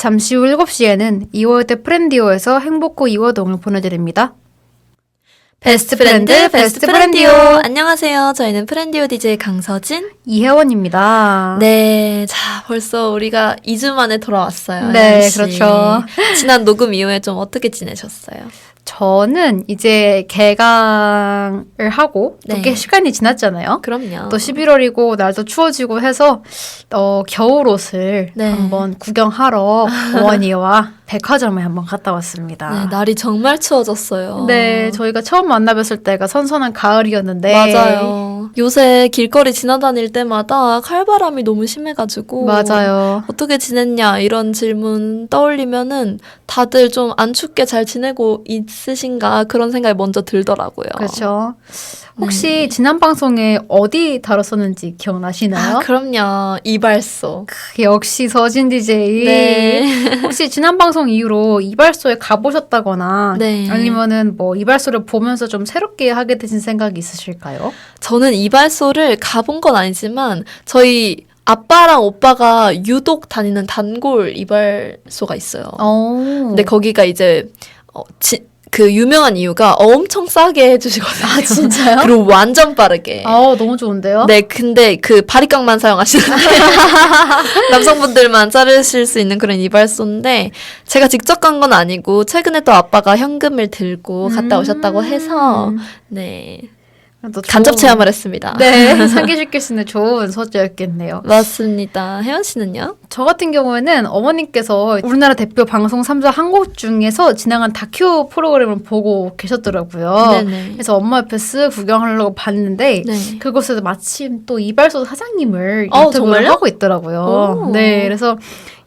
잠시 후 7시에는 이월드 프렌디오에서 행복구 이화동을 보내드립니다. 베스트 프렌드, 베스트 프렌디오. 안녕하세요. 저희는 프렌디오 DJ 강서진, 이혜원입니다. 네, 자, 벌써 우리가 2주 만에 돌아왔어요. 네, 씨. 그렇죠. 지난 녹음 이후에 좀 어떻게 지내셨어요? 저는 이제 개강을 하고 또 네. 꽤 시간이 지났잖아요. 그럼요. 또 11월이고 날도 추워지고 해서 겨울 옷을 네. 한번 구경하러 어머니와 백화점에 한번 갔다 왔습니다. 네, 날이 정말 추워졌어요. 네, 저희가 처음 만나뵀을 때가 선선한 가을이었는데 맞아요. 요새 길거리 지나다닐 때마다 칼바람이 너무 심해가지고 맞아요. 어떻게 지냈냐 이런 질문 떠올리면은 다들 좀 안 춥게 잘 지내고 있으신가 그런 생각이 먼저 들더라고요. 그렇죠. 혹시 지난 방송에 어디 다뤘었는지 기억나시나요? 아, 그럼요. 이발소. 역시 서진 DJ. 네. 혹시 지난 방송 이후로 이발소에 가보셨다거나 네. 아니면은 뭐 이발소를 보면서 좀 새롭게 하게 되신 생각이 있으실까요? 저는 이발소를 가본 건 아니지만 저희 아빠랑 오빠가 유독 다니는 단골 이발소가 있어요. 근데 거기가 이제 그 유명한 이유가 엄청 싸게 해주시거든요. 아, 진짜요? 그리고 완전 빠르게. 너무 좋은데요? 네, 근데 그 바리깡만 사용하시는데 남성분들만 자르실 수 있는 그런 이발소인데 제가 직접 간 건 아니고 최근에 또 아빠가 현금을 들고 갔다 오셨다고 해서 네. 간접 체험을 했습니다. 네, 상기시킬 수 있는 좋은 소재였겠네요. 맞습니다. 혜연 씨는요? 저 같은 경우에는 어머님께서 우리나라 대표 방송 3사 한 곳 중에서 진행한 다큐 프로그램을 보고 계셨더라고요. 네네. 그래서 엄마 옆에 쓱 구경하려고 봤는데 네. 그곳에서 마침 또 이발소 사장님을 정말요? 인터뷰를 하고 있더라고요. 오. 네, 그래서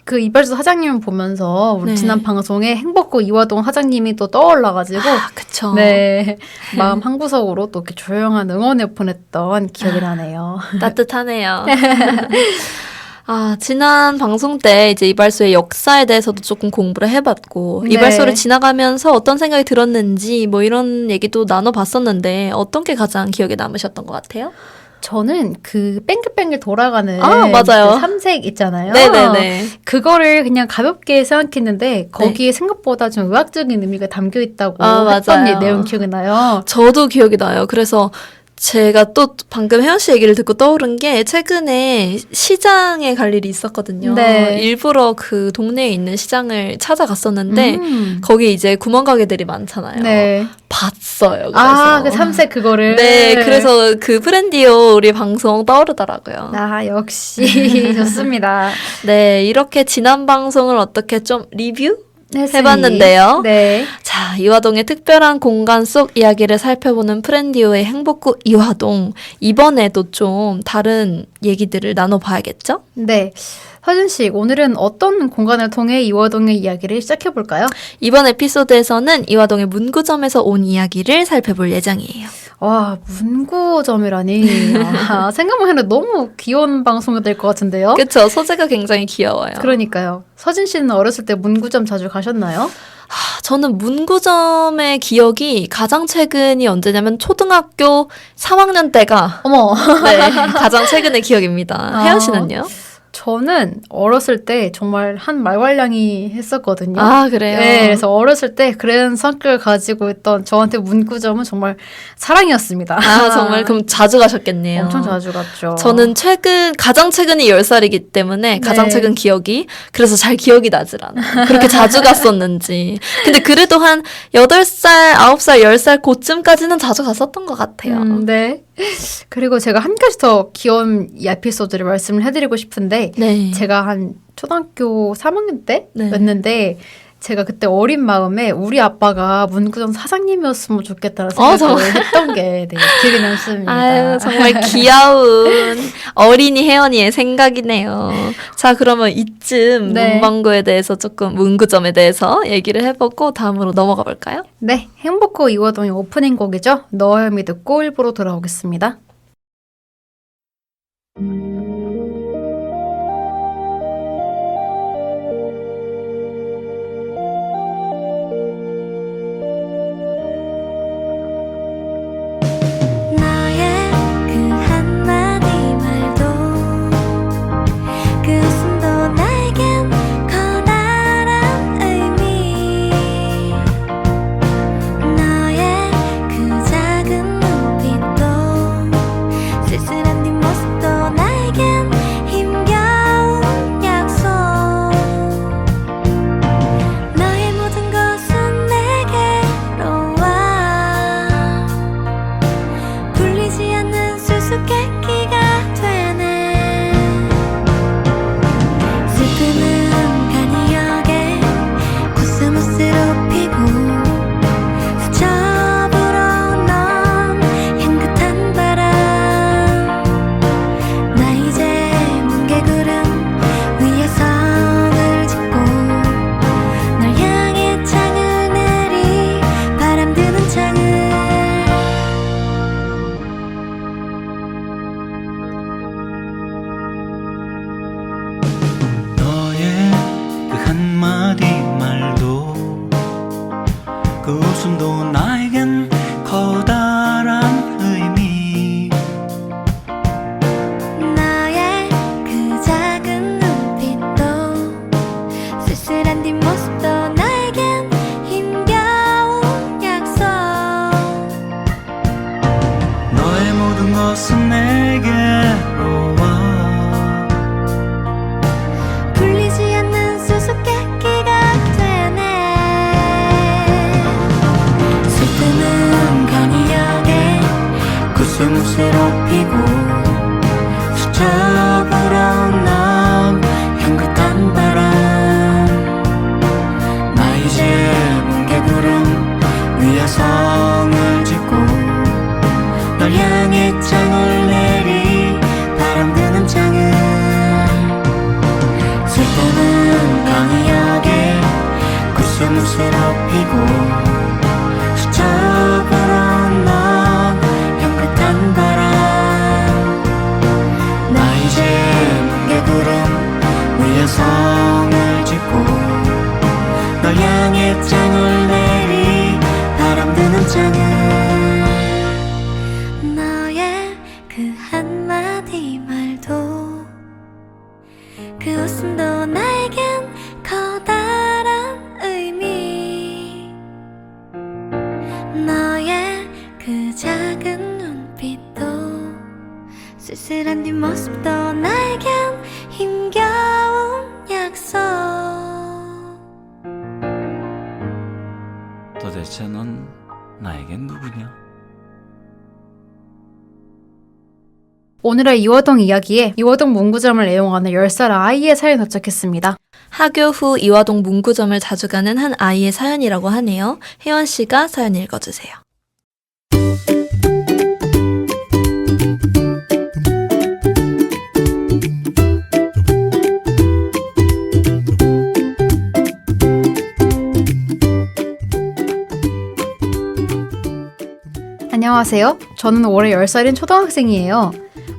그 이발소 사장님을 보면서 우리 네. 지난 방송에 행복구 이화동 사장님이 또 떠올라가지고 그쵸. 네, 마음 한구석으로 또 이렇게 조용한 응원을 보냈던 기억이 나네요. 따뜻하네요. 지난 방송 때 이제 이발소의 역사에 대해서도 조금 공부를 해봤고, 네. 이발소를 지나가면서 어떤 생각이 들었는지, 뭐 이런 얘기도 나눠봤었는데, 어떤 게 가장 기억에 남으셨던 것 같아요? 저는 그 뱅글뱅글 돌아가는 맞아요. 그 삼색 있잖아요. 네네네. 그거를 그냥 가볍게 생각했는데 거기에 생각보다 좀 의학적인 의미가 담겨 있다고 맞아요. 했던 내용 기억이 나요. 저도 기억이 나요. 그래서 제가 또 방금 혜연 씨 얘기를 듣고 떠오른 게 최근에 시장에 갈 일이 있었거든요. 네. 일부러 그 동네에 있는 시장을 찾아갔었는데 거기 이제 구멍가게들이 많잖아요. 네. 봤어요. 그래서. 그 삼색 그거를. 네, 그래서 그 프렌디오 우리 방송 떠오르더라고요. 역시 좋습니다. 네, 이렇게 지난 방송을 어떻게 좀 리뷰? 했으니. 해봤는데요. 네. 자, 이화동의 특별한 공간 속 이야기를 살펴보는 프렌디오의 행복구 이화동. 이번에도 좀 다른 얘기들을 나눠봐야겠죠? 네. 서진 씨, 오늘은 어떤 공간을 통해 이화동의 이야기를 시작해 볼까요? 이번 에피소드에서는 이화동의 문구점에서 온 이야기를 살펴볼 예정이에요. 와, 문구점이라니. 생각만 해도 너무 귀여운 방송이 될 것 같은데요? 그쵸? 소재가 굉장히 귀여워요. 그러니까요. 서진 씨는 어렸을 때 문구점 자주 가셨나요? 저는 문구점의 기억이 가장 최근이 언제냐면 초등학교 3학년 때가 어머. 네, 가장 최근의 기억입니다. 혜연 씨는요? 저는 어렸을 때 정말 한 말괄량이 했었거든요. 그래요? 네, 그래서 어렸을 때 그런 성격을 가지고 있던 저한테 문구점은 정말 사랑이었습니다. 정말 그럼 자주 가셨겠네요. 엄청 자주 갔죠. 저는 가장 최근이 10살이기 때문에 가장 네. 최근 기억이 그래서 잘 기억이 나질 않아요. 그렇게 자주 갔었는지. 근데 그래도 한 8살, 9살, 10살 그쯤까지는 자주 갔었던 것 같아요. 네. 그리고 제가 한 가지 더 귀여운 이 에피소드를 말씀을 해드리고 싶은데 네. 제가 한 초등학교 3학년 때였는데 네. 제가 그때 어린 마음에 우리 아빠가 문구점 사장님이었으면 좋겠다는 생각을 정말. 했던 게 기억에 남습니다. 아유, 정말 귀여운 어린이 혜연이의 생각이네요. 자, 그러면 이쯤 네. 문방구에 대해서 문구점에 대해서 얘기를 해보고 다음으로 넘어가 볼까요? 네, 행복구 이화동의 오프닝 곡이죠. 너의 믿고 일부로 돌아오겠습니다. 너의 그 한마디 말도 그 웃음도 나에겐 커다란 새롭히고 수적으로 넌 향긋한 바람 나 이제 뭉게 구름 위에 성을 짓고 널 향해 장을 내리 바람 드는 장을 너의 그 한마디 말도 그 웃음도 나에겐 커다란 의미 너의 그 작은 눈빛도 쓸쓸한 뒷모습도 나에겐 힘겨운 약속 도대체 넌 나에겐 누구냐? 오늘의 이화동 이야기에 이화동 문구점을 애용하는 10살 아이의 사연이 도착했습니다. 하교 후 이화동 문구점을 자주 가는 한 아이의 사연이라고 하네요. 혜원 씨가 사연 읽어주세요. 안녕하세요. 저는 올해 10살인 초등학생이에요.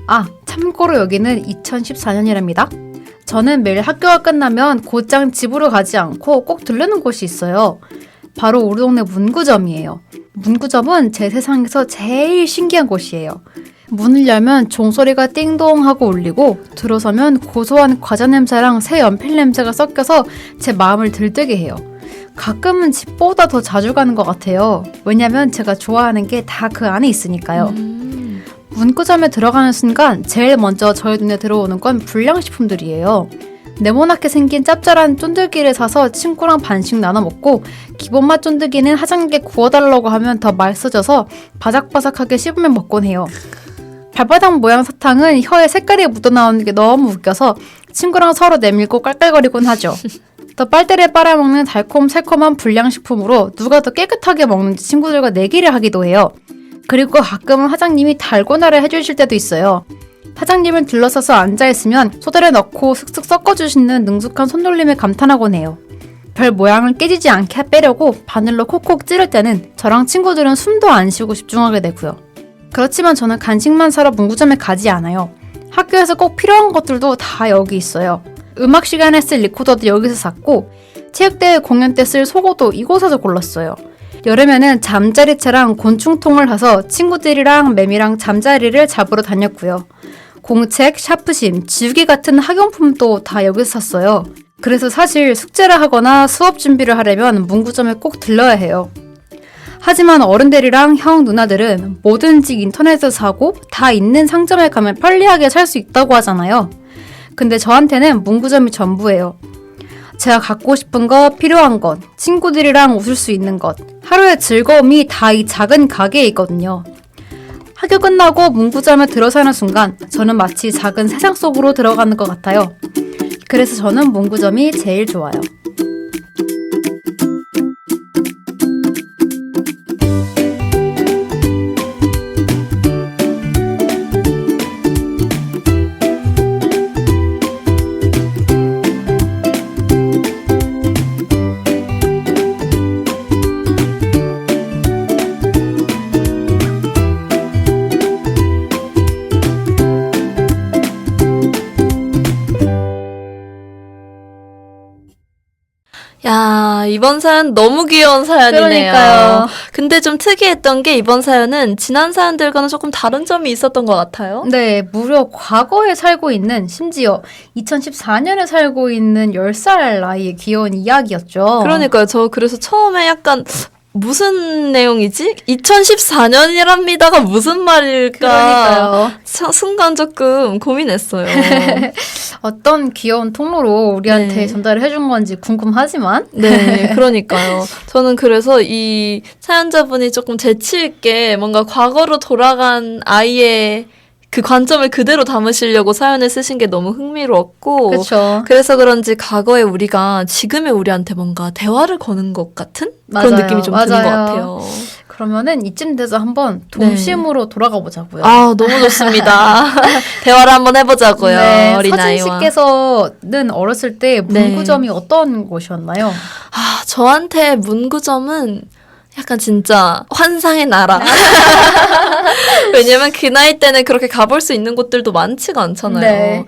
아, 참고로 여기는 2014년이랍니다. 저는 매일 학교가 끝나면 곧장 집으로 가지 않고 꼭 들르는 곳이 있어요. 바로 우리 동네 문구점이에요. 문구점은 제 세상에서 제일 신기한 곳이에요. 문을 열면 종소리가 띵동 하고 울리고 들어서면 고소한 과자 냄새랑 새 연필 냄새가 섞여서 제 마음을 들뜨게 해요. 가끔은 집보다 더 자주 가는 것 같아요. 왜냐면 제가 좋아하는 게 다 그 안에 있으니까요. 문구점에 들어가는 순간 제일 먼저 저희 눈에 들어오는 건 불량식품들이에요. 네모나게 생긴 짭짤한 쫀득이를 사서 친구랑 반씩 나눠 먹고 기본맛 쫀득이는 하장게 구워달라고 하면 더 맛있어져서 바삭바삭하게 씹으면 먹곤 해요. 발바닥 모양 사탕은 혀에 색깔이 묻어나오는 게 너무 웃겨서 친구랑 서로 내밀고 깔깔거리곤 하죠. 또 빨대를 빨아먹는 달콤새콤한 불량식품으로 누가 더 깨끗하게 먹는지 친구들과 내기를 하기도 해요. 그리고 가끔은 사장님이 달고나를 해주실 때도 있어요. 사장님은 둘러서서 앉아있으면 소다를 넣고 슥슥 섞어주시는 능숙한 손놀림에 감탄하곤 해요. 별 모양을 깨지지 않게 빼려고 바늘로 콕콕 찌를 때는 저랑 친구들은 숨도 안 쉬고 집중하게 되고요. 그렇지만 저는 간식만 사러 문구점에 가지 않아요. 학교에서 꼭 필요한 것들도 다 여기 있어요. 음악 시간에 쓸 리코더도 여기서 샀고 체육대회 공연 때 쓸 속옷도 이곳에서 골랐어요. 여름에는 잠자리채랑 곤충통을 사서 친구들이랑 매미랑 잠자리를 잡으러 다녔고요. 공책, 샤프심, 지우개 같은 학용품도 다 여기서 샀어요. 그래서 사실 숙제를 하거나 수업 준비를 하려면 문구점에 꼭 들러야 해요. 하지만 어른들이랑 형, 누나들은 뭐든지 인터넷에서 사고 다 있는 상점에 가면 편리하게 살 수 있다고 하잖아요. 근데 저한테는 문구점이 전부예요. 제가 갖고 싶은 것, 필요한 것, 친구들이랑 웃을 수 있는 것, 하루의 즐거움이 다 이 작은 가게에 있거든요. 학교 끝나고 문구점에 들어서는 순간 저는 마치 작은 세상 속으로 들어가는 것 같아요. 그래서 저는 문구점이 제일 좋아요. 야, 이번 사연 너무 귀여운 사연이네요. 그러니까요. 근데 좀 특이했던 게 이번 사연은 지난 사연들과는 조금 다른 점이 있었던 것 같아요. 네, 무려 과거에 살고 있는, 심지어 2014년에 살고 있는 10살 나이의 귀여운 이야기였죠. 그러니까요. 저 그래서 처음에 약간 무슨 내용이지? 2014년이랍니다가 무슨 말일까? 그러니까요. 순간 조금 고민했어요. 어떤 귀여운 통로로 우리한테 네. 전달을 해준 건지 궁금하지만 네, 그러니까요. 저는 그래서 이 사연자분이 조금 재치 있게 뭔가 과거로 돌아간 아이의 그 관점을 그대로 담으시려고 사연을 쓰신 게 너무 흥미로웠고 그렇죠. 그래서 그런지 과거에 우리가 지금의 우리한테 뭔가 대화를 거는 것 같은 그런 맞아요. 느낌이 좀 드는 것 맞아요. 같아요. 그러면은 이쯤 돼서 한번 동심으로 돌아가 보자고요. 아, 너무 좋습니다. 대화를 한번 해보자고요. 네, 어린 서진 아이와. 씨께서는 어렸을 때 문구점이 어떤 곳이었나요? 아, 저한테 문구점은 약간 진짜 환상의 나라. 왜냐면 그 나이 때는 그렇게 가볼 수 있는 곳들도 많지가 않잖아요. 네.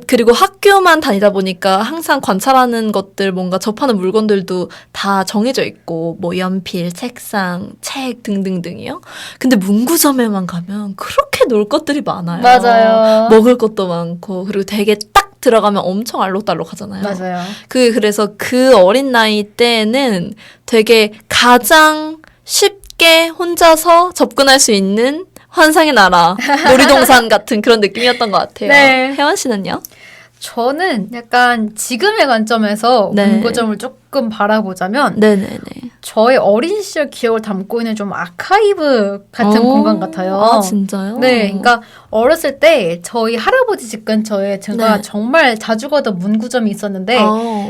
그리고 학교만 다니다 보니까 항상 관찰하는 것들, 뭔가 접하는 물건들도 다 정해져 있고, 뭐 연필, 책상, 책 등등등이요. 근데 문구점에만 가면 그렇게 놀 것들이 많아요. 맞아요. 먹을 것도 많고, 그리고 되게 딱 들어가면 엄청 알록달록하잖아요. 맞아요. 그래서 그 어린 나이 때는 되게 가장 쉽게 혼자서 접근할 수 있는 환상의 나라, 놀이동산 같은 그런 느낌이었던 것 같아요. 네. 혜원 씨는요? 저는 약간 지금의 관점에서 네. 문구점을 조금 바라보자면 네네네. 저의 어린 시절 기억을 담고 있는 좀 아카이브 같은 공간 같아요. 아, 진짜요? 네, 그러니까 어렸을 때 저희 할아버지 집 근처에 제가 네. 정말 자주 가던 문구점이 있었는데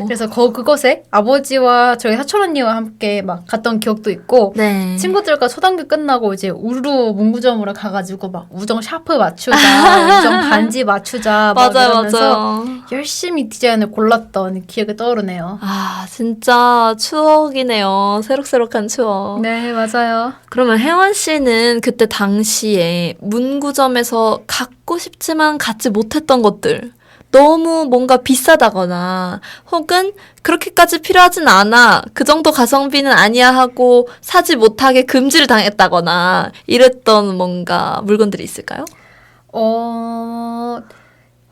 그래서 그곳에 아버지와 저희 사촌 언니와 함께 막 갔던 기억도 있고 네. 친구들과 초등학교 끝나고 이제 우르르 문구점으로 가가지고 막 우정 샤프 맞추자, 우정 반지 맞추자 막 맞아요, 이러면서 맞아요. 열심히 디자인을 골랐던 기억이 떠오르네요. 아, 진짜 추억이네요. 새록새록한 추억. 네, 맞아요. 그러면 혜원 씨는 그때 당시에 문구점에서 갖고 싶지만 갖지 못했던 것들, 너무 뭔가 비싸다거나 혹은 그렇게까지 필요하진 않아, 그 정도 가성비는 아니야 하고 사지 못하게 금지를 당했다거나 이랬던 뭔가 물건들이 있을까요?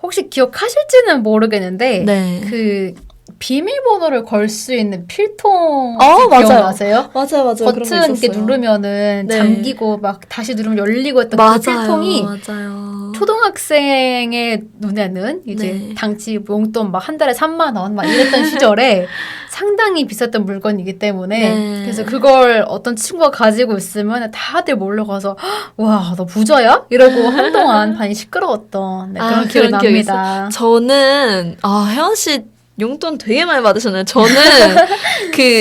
혹시 기억하실지는 모르겠는데 네. 그 비밀번호를 걸 수 있는 필통 맞아요. 기억나세요? 맞아요. 버튼 이렇게 누르면은 네. 잠기고 막 다시 누르면 열리고 했던 맞아요. 그 필통이 맞아요. 초등학생의 눈에는 이제 네. 당시 용돈 막 한 달에 3만 원 막 이랬던 시절에 상당히 비쌌던 물건이기 때문에 네. 그래서 그걸 어떤 친구가 가지고 있으면 다들 몰려가서 와, 너 부자야? 이러고 한동안 반이 시끄러웠던 그런 기억이 그런 기억이 납니다. 저는 혜원 씨 용돈 되게 많이 받으셨나요? 저는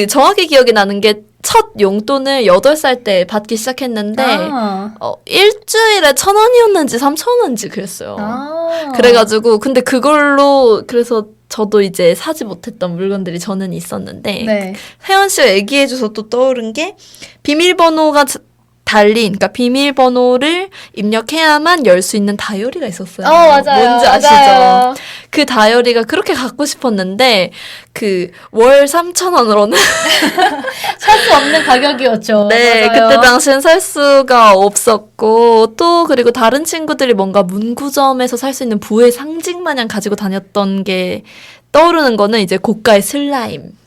정확히 기억이 나는 게 첫 용돈을 8살 때 받기 시작했는데 일주일에 1,000원이었는지 3,000원인지 그랬어요. 그래가지고 근데 그걸로 그래서 저도 이제 사지 못했던 물건들이 저는 있었는데 네. 혜원 씨가 얘기해줘서 또 떠오른 게 비밀번호가 달린, 그러니까 비밀번호를 입력해야만 열 수 있는 다이어리가 있었어요. 맞아요. 뭔지 아시죠? 맞아요. 그 다이어리가 그렇게 갖고 싶었는데 월 3,000원으로는 살 수 없는 가격이었죠. 네, 맞아요. 그때 당시엔 살 수가 없었고 또 그리고 다른 친구들이 뭔가 문구점에서 살 수 있는 부의 상징 마냥 가지고 다녔던 게 떠오르는 거는 이제 고가의 슬라임.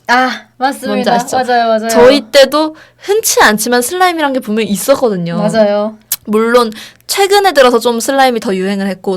맞습니다. 뭔지 아시죠? 맞아요. 저희 때도 흔치 않지만 슬라임이란 게 분명히 있었거든요. 맞아요. 물론 최근에 들어서 좀 슬라임이 더 유행을 했고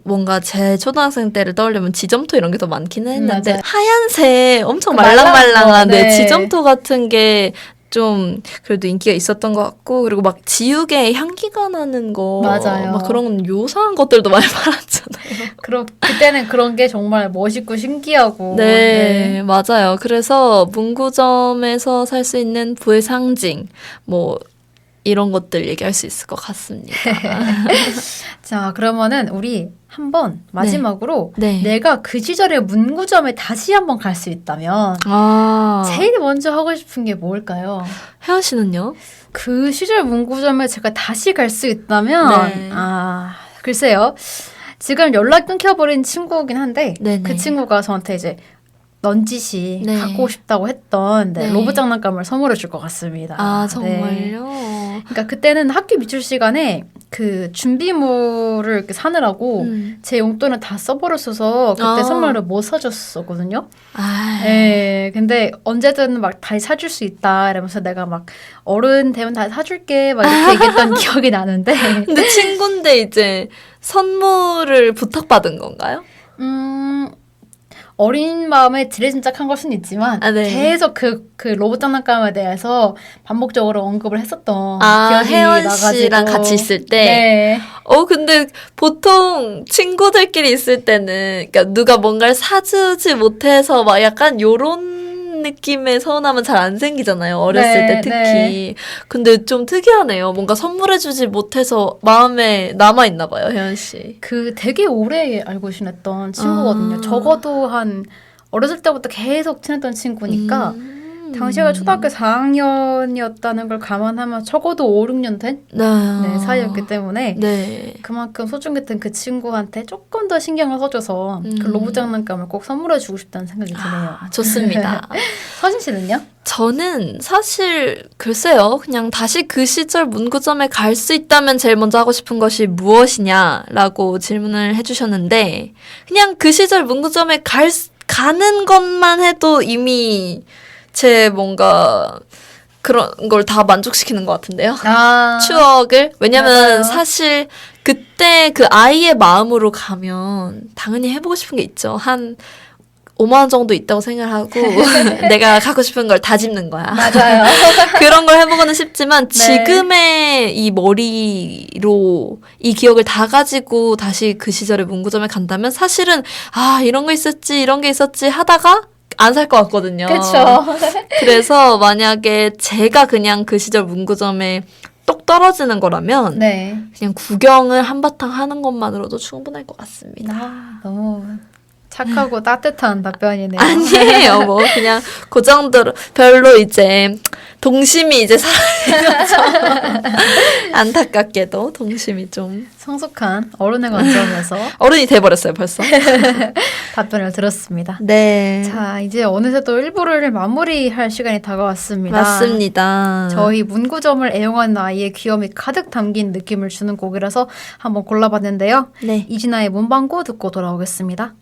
뭔가 제 초등학생 때를 떠올리면 지점토 이런 게 더 많기는 했는데 맞아요. 하얀색 엄청 그 말랑한 말랑말랑한 거, 네. 지점토 같은 게 좀 그래도 인기가 있었던 것 같고 그리고 막 지우개 향기가 나는 거 맞아요. 막 그런 요상한 것들도 많이 팔았잖아요. 그때는 그런 게 정말 멋있고 신기하고. 네, 맞아요. 그래서 문구점에서 살 수 있는 부의 상징 뭐 이런 것들 얘기할 수 있을 것 같습니다. 자, 그러면은 우리 한번 마지막으로 네. 내가 그 시절의 문구점에 다시 한번 갈 수 있다면 제일 먼저 하고 싶은 게 뭘까요? 혜원 씨는요? 그 시절 문구점에 제가 다시 갈 수 있다면 네. 글쎄요. 지금 연락 끊겨버린 친구긴 한데 네네. 그 친구가 저한테 이제 넌지시 네. 갖고 싶다고 했던 네. 로봇 장난감을 선물해 줄 것 같습니다. 정말요? 그러니까 그때는 학교 미술 시간에 그 준비물을 이렇게 사느라고 제 용돈을 다 써버렸어서 그때 선물을 못 사줬었거든요. 네, 근데 언제든 막 다시 사줄 수 있다 이러면서 내가 막 어른 되면 다시 사줄게 막 이렇게 얘기했던 기억이 나는데. 근데 친구인데 이제 선물을 부탁받은 건가요? 어린 마음에 지레짐작한 걸 수는 있지만 네. 계속 그 로봇 장난감에 대해서 반복적으로 언급을 했었던 기억이 혜원 나가지고. 씨랑 같이 있을 때? 네. 근데 보통 친구들끼리 있을 때는 그러니까 누가 뭔가를 사주지 못해서 막 약간 요런 느낌의 서운함은 잘 안 생기잖아요. 어렸을 네, 때 특히. 네. 근데 좀 특이하네요. 뭔가 선물해주지 못해서 마음에 남아있나 봐요, 혜연 씨. 그 되게 오래 알고 지냈던 친구거든요. 아. 적어도 한 어렸을 때부터 계속 친했던 친구니까 당시가 초등학교 4학년이었다는 걸 감안하면 적어도 5, 6년 된 네. 사이였기 때문에 네. 그만큼 소중했던 그 친구한테 조금 더 신경을 써줘서 그 음. 로봇 장난감을 꼭 선물해주고 싶다는 생각이 드네요. 좋습니다. 서진 씨는요? 저는 사실 글쎄요. 그냥 다시 그 시절 문구점에 갈 수 있다면 제일 먼저 하고 싶은 것이 무엇이냐라고 질문을 해주셨는데 그냥 그 시절 문구점에 가는 것만 해도 이미 제 뭔가 그런 걸 다 만족시키는 것 같은데요. 아, 추억을. 왜냐면 맞아요. 사실 그때 그 아이의 마음으로 가면 당연히 해보고 싶은 게 있죠. 한 5만 원 정도 있다고 생각하고 내가 갖고 싶은 걸 다 집는 거야. 맞아요. 그런 걸 해보고는 싶지만 네. 지금의 이 머리로 이 기억을 다 가지고 다시 그 시절의 문구점에 간다면 사실은 아 이런 거 있었지 이런 게 있었지 하다가 안 살 것 같거든요. 그렇죠. 그래서 만약에 제가 그냥 그 시절 문구점에 똑 떨어지는 거라면 네. 그냥 구경을 한바탕 하는 것만으로도 충분할 것 같습니다. 아, 너무 착하고 따뜻한 답변이네요. 아니에요. 뭐 그냥 그 정도로 별로 이제 동심이 이제 사라져서 안타깝게도 동심이 좀 성숙한 어른의 관점에서 어른이 돼버렸어요 벌써. 답변을 들었습니다. 네. 자, 이제 어느새 또 1부를 마무리할 시간이 다가왔습니다. 맞습니다. 저희 문구점을 애용하는 아이의 귀여움이 가득 담긴 느낌을 주는 곡이라서 한번 골라봤는데요. 네. 이진아의 문방구 듣고 돌아오겠습니다.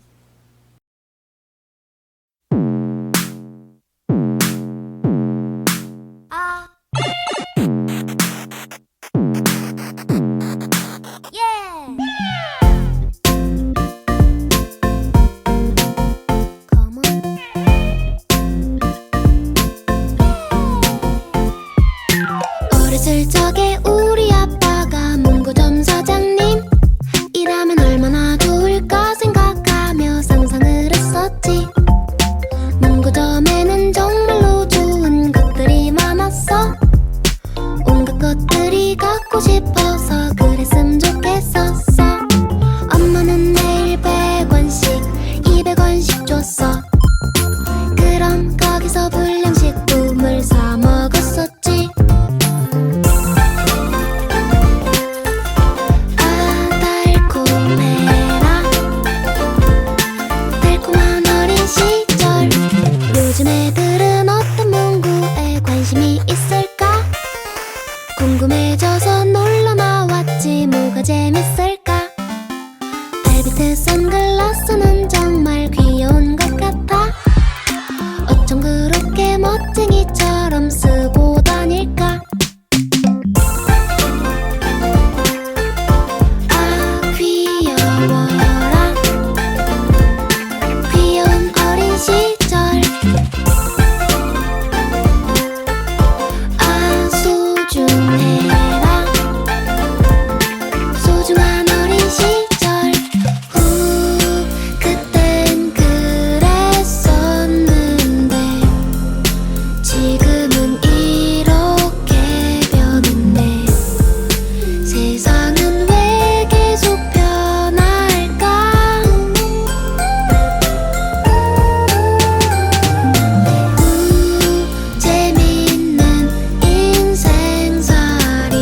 어렸을 적에 우리 아빠가 문구점 사장님 이라면 얼마나 좋을까 생각하며 상상을 했었지. 문구점에는 정말로 좋은 것들이 많았어. 온갖 것들이 갖고 싶어서 그랬으면 좋겠었어. 엄마는 매일 100원씩 200원씩 줬어. 그럼 거기서 불량식품을 사 먹었었지. 달콤한 어린 시절. 요즘 애들은 어떤 문구에 관심이 있을까? 궁금해져서 놀러 나왔지. 뭐가 재밌을까? 알비트 선글라스는 정말 귀여운 것 같아. 어쩜 그렇게 멋쟁이처럼 쓰고 다닐까? 아 귀여워라. 귀여운 어린 시절. 아 소중해라. 소중한 어린 시절. 그땐 그랬었는데 지금은 이렇게 변했네. 세상은 왜 계속 변할까? 재밌는 인생살이.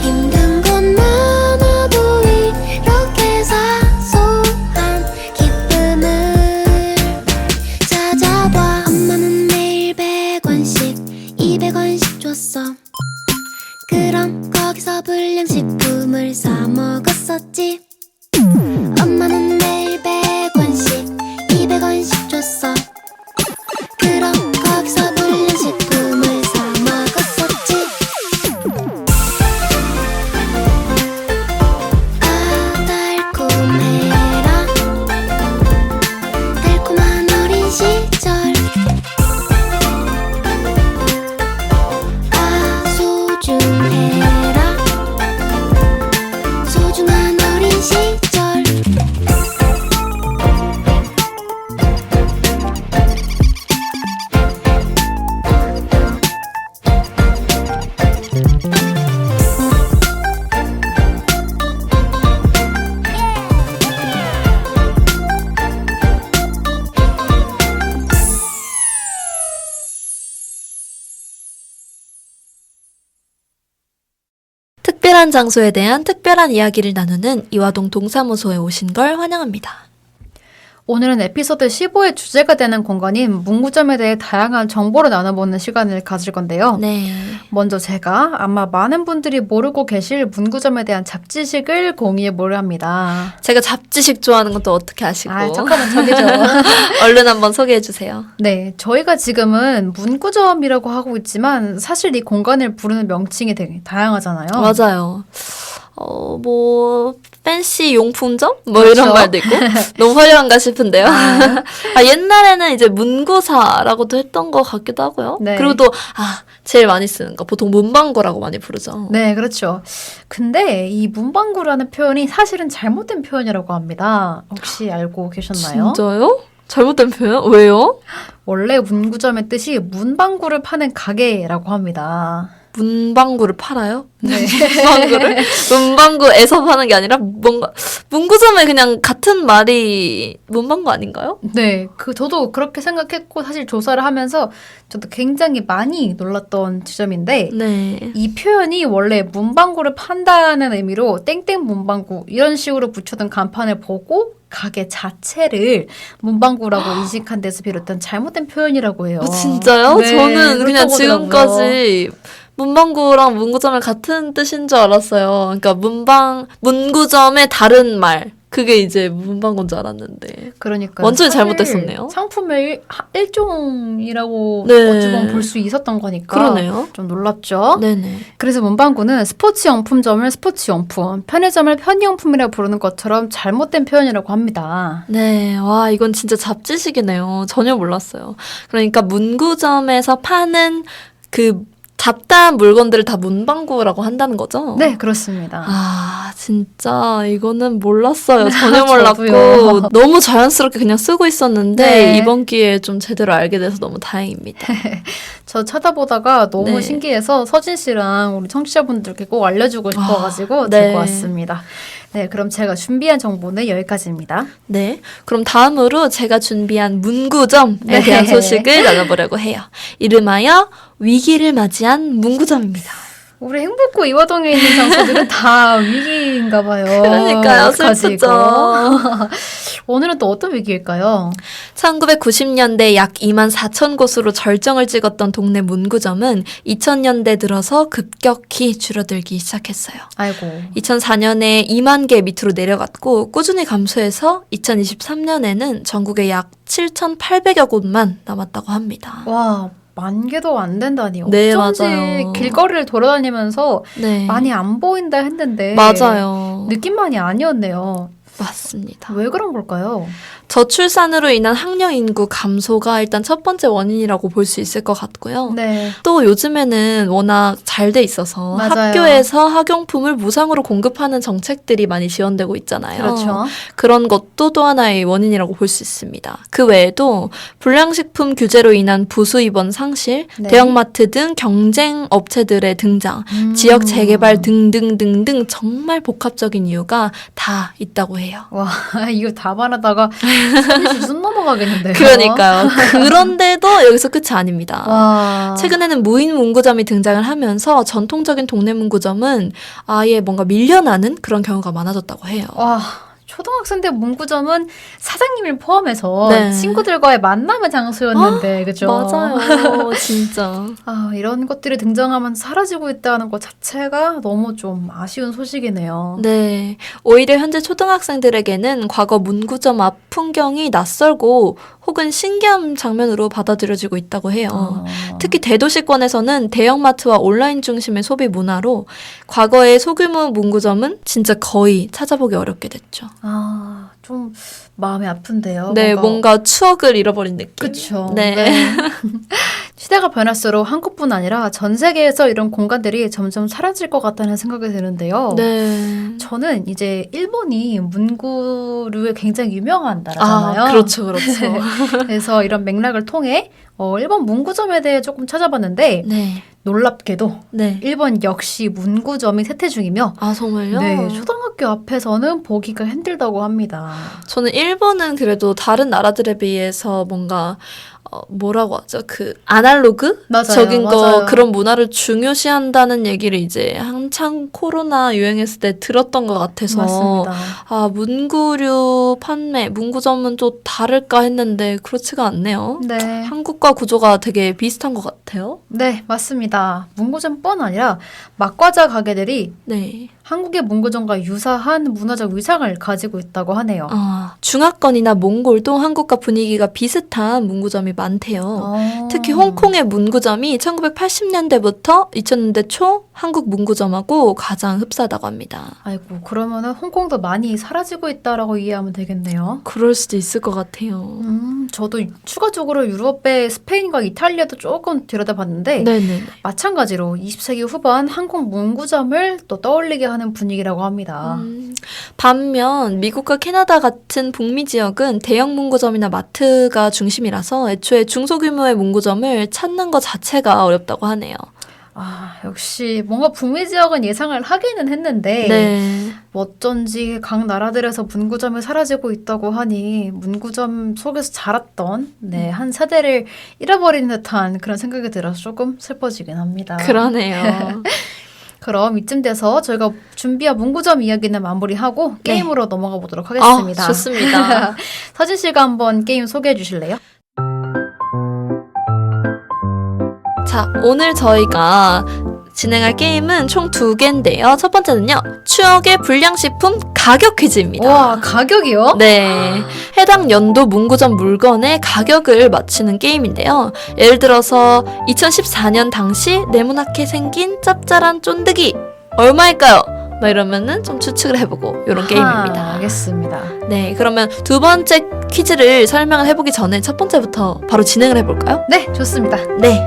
힘든 건 많아도 이렇게 사소한 기쁨을 찾아봐. 엄마는 매일 100원씩 200원씩 줬어. 그럼 거기서 불량식품을 사 먹었었지. 엄마는 매일 100원씩 200원씩 줬어. 그럼 거기서 불량식품을 사 먹었었지. 아 달콤해라. 달콤한 어린 시절. 아 소중해라. 소중한 어린 시절. 특별한 장소에 대한 특별한 이야기를 나누는 이화동 동사무소에 오신 걸 환영합니다. 오늘은 에피소드 15의 주제가 되는 공간인 문구점에 대해 다양한 정보를 나눠보는 시간을 가질 건데요. 네. 먼저 제가 아마 많은 분들이 모르고 계실 문구점에 대한 잡지식을 공유해 보려 합니다. 제가 잡지식 좋아하는 것도 어떻게 아시고. 잠깐만 저기죠. 얼른 한번 소개해 주세요. 네, 저희가 지금은 문구점이라고 하고 있지만 사실 이 공간을 부르는 명칭이 되게 다양하잖아요. 맞아요. 뭐 팬시 용품점? 뭐 그렇죠. 이런 말도 있고 너무 화려한가 싶은데요. 옛날에는 이제 문구사라고도 했던 것 같기도 하고요. 네. 그리고 또 제일 많이 쓰는 거 보통 문방구라고 많이 부르죠. 네, 그렇죠. 근데 이 문방구라는 표현이 사실은 잘못된 표현이라고 합니다. 혹시 알고 계셨나요? 진짜요? 잘못된 표현? 왜요? 원래 문구점의 뜻이 문방구를 파는 가게라고 합니다. 문방구를 팔아요? 네. 문방구에서 파는 게 아니라 뭔가 문구점에 그냥 같은 말이 문방구 아닌가요? 네, 저도 그렇게 생각했고 사실 조사를 하면서 저도 굉장히 많이 놀랐던 지점인데 네. 이 표현이 원래 문방구를 판다는 의미로 땡땡 문방구 이런 식으로 붙여둔 간판을 보고 가게 자체를 문방구라고 인식한 데서 비롯된 잘못된 표현이라고 해요. 진짜요? 네, 저는 그냥 그렇다고 지금까지 문방구랑 문구점의 같은 뜻인 줄 알았어요. 그러니까 문구점의 다른 말. 그게 이제 문방구인 줄 알았는데. 그러니까 완전히 잘못됐었네요. 상품의 일종이라고 네. 어찌 보면 볼 수 있었던 거니까 그러네요. 좀 놀랍죠. 네네. 그래서 문방구는 스포츠용품점을 스포츠용품, 편의점을 편의용품이라고 부르는 것처럼 잘못된 표현이라고 합니다. 네, 와, 이건 진짜 잡지식이네요. 전혀 몰랐어요. 그러니까 문구점에서 파는 그 잡다한 물건들을 다 문방구라고 한다는 거죠? 네, 그렇습니다. 진짜 이거는 몰랐어요. 전혀 저도요. 몰랐고 너무 자연스럽게 그냥 쓰고 있었는데 네. 이번 기회에 좀 제대로 알게 돼서 너무 다행입니다. 저 찾아보다가 너무 네. 신기해서 서진 씨랑 우리 청취자분들께 꼭 알려주고 싶어가지고 네. 들고 왔습니다. 네, 그럼 제가 준비한 정보는 여기까지입니다. 네, 그럼 다음으로 제가 준비한 문구점에 네. 대한 소식을 나눠보려고 해요. 이름하여 위기를 맞이한 문구점입니다. 우리 행복구 이화동에 있는 장소들은 다 위기인가 봐요. 그러니까요, 어떡하지, 슬프죠. 이거? 오늘은 또 어떤 위기일까요? 1990년대 약 2만 4천 곳으로 절정을 찍었던 동네 문구점은 2000년대 들어서 급격히 줄어들기 시작했어요. 아이고. 2004년에 2만 개 밑으로 내려갔고 꾸준히 감소해서 2023년에는 전국에 약 7,800여 곳만 남았다고 합니다. 와, 10,000개도 안 된다니요. 네, 어쩐지 맞아요. 길거리를 돌아다니면서 네. 많이 안 보인다 했는데 맞아요. 느낌만이 아니었네요. 맞습니다. 왜 그런 걸까요? 저출산으로 인한 학령 인구 감소가 일단 첫 번째 원인이라고 볼 수 있을 것 같고요. 네. 또 요즘에는 워낙 잘 돼 있어서 맞아요. 학교에서 학용품을 무상으로 공급하는 정책들이 많이 지원되고 있잖아요. 그렇죠. 그런 것도 또 하나의 원인이라고 볼 수 있습니다. 그 외에도 불량식품 규제로 인한 부수 입원 상실, 네. 대형마트 등 경쟁 업체들의 등장, 지역 재개발 등등등등 정말 복합적인 이유가 다 있다고 해요. 와, 이거 다 말하다가 손이 숨 넘어가겠는데요. 그러니까요. 그런데도 여기서 끝이 아닙니다. 와. 최근에는 무인 문구점이 등장을 하면서 전통적인 동네 문구점은 아예 뭔가 밀려나는 그런 경우가 많아졌다고 해요. 와, 초등학생 때 문구점은 사장님을 포함해서 네. 친구들과의 만남의 장소였는데, 그죠? 맞아요. 진짜. 아, 이런 것들이 등장하면서 사라지고 있다는 것 자체가 너무 좀 아쉬운 소식이네요. 네. 오히려 현재 초등학생들에게는 과거 문구점 앞 풍경이 낯설고 혹은 신기한 장면으로 받아들여지고 있다고 해요. 특히 대도시권에서는 대형마트와 온라인 중심의 소비 문화로 과거의 소규모 문구점은 진짜 거의 찾아보기 어렵게 됐죠. 아, 좀 마음이 아픈데요. 네, 뭔가 추억을 잃어버린 느낌. 그쵸. 네. 시대가 변할수록 한국뿐 아니라 전 세계에서 이런 공간들이 점점 사라질 것 같다는 생각이 드는데요. 네. 저는 이제 일본이 문구류에 굉장히 유명한 나라잖아요. 그렇죠, 그렇죠. 그래서 이런 맥락을 통해 일본 문구점에 대해 조금 찾아봤는데 네. 놀랍게도 네. 일본 역시 문구점이 쇠퇴 중이며 정말요? 네, 초등학교 앞에서는 보기가 힘들다고 합니다. 저는 일본은 그래도 다른 나라들에 비해서 뭔가 뭐라고 하죠? 그 아날로그? 맞아요, 적인 거 맞아요. 그런 문화를 중요시한다는 얘기를 이제 한창 코로나 유행했을 때 들었던 것 같아서 맞습니다. 아, 문구류 판매, 문구점은 좀 다를까 했는데 그렇지가 않네요. 네. 한국과 구조가 되게 비슷한 것 같아요. 네, 맞습니다. 문구점뿐 아니라 막과자 가게들이 네. 한국의 문구점과 유사한 문화적 위상을 가지고 있다고 하네요. 중화권이나 몽골도 한국과 분위기가 비슷한 문구점이 많대요. 특히 홍콩의 문구점이 1980년대부터 2000년대 초 한국 문구점하고 가장 흡사하다고 합니다. 아이고, 그러면은 홍콩도 많이 사라지고 있다라고 이해하면 되겠네요. 그럴 수도 있을 것 같아요. 저도 추가적으로 유럽의 스페인과 이탈리아도 조금 들여다봤는데 네네. 마찬가지로 20세기 후반 한국 문구점을 또 떠올리게 하는 분위기라고 합니다. 반면 미국과 캐나다 같은 북미 지역은 대형 문구점이나 마트가 중심이라서 애초에 중소규모의 문구점을 찾는 것 자체가 어렵다고 하네요. 아, 역시 뭔가 북미 지역은 예상을 하기는 했는데 네. 어쩐지 각 나라들에서 문구점이 사라지고 있다고 하니 문구점 속에서 자랐던 한 세대를 잃어버린 듯한 그런 생각이 들어서 조금 슬퍼지긴 합니다. 그러네요. 그럼 이쯤 돼서 저희가 준비한 문구점 이야기는 마무리하고 네. 게임으로 넘어가 보도록 하겠습니다. 좋습니다. 서진 씨가 한번 게임 소개해 주실래요? 자, 오늘 저희가 진행할 게임은 총 2개인데요. 첫 번째는요. 추억의 불량식품 가격 퀴즈입니다. 와, 가격이요? 네. 해당 연도 문구점 물건의 가격을 맞추는 게임인데요. 예를 들어서 2014년 당시 네모나게 생긴 짭짤한 쫀득이 얼마일까요? 막 이러면은 좀 추측을 해보고 이런 게임입니다. 알겠습니다. 네, 그러면 두 번째 퀴즈를 설명을 해보기 전에 첫 번째부터 바로 진행을 해볼까요? 네, 좋습니다. 네.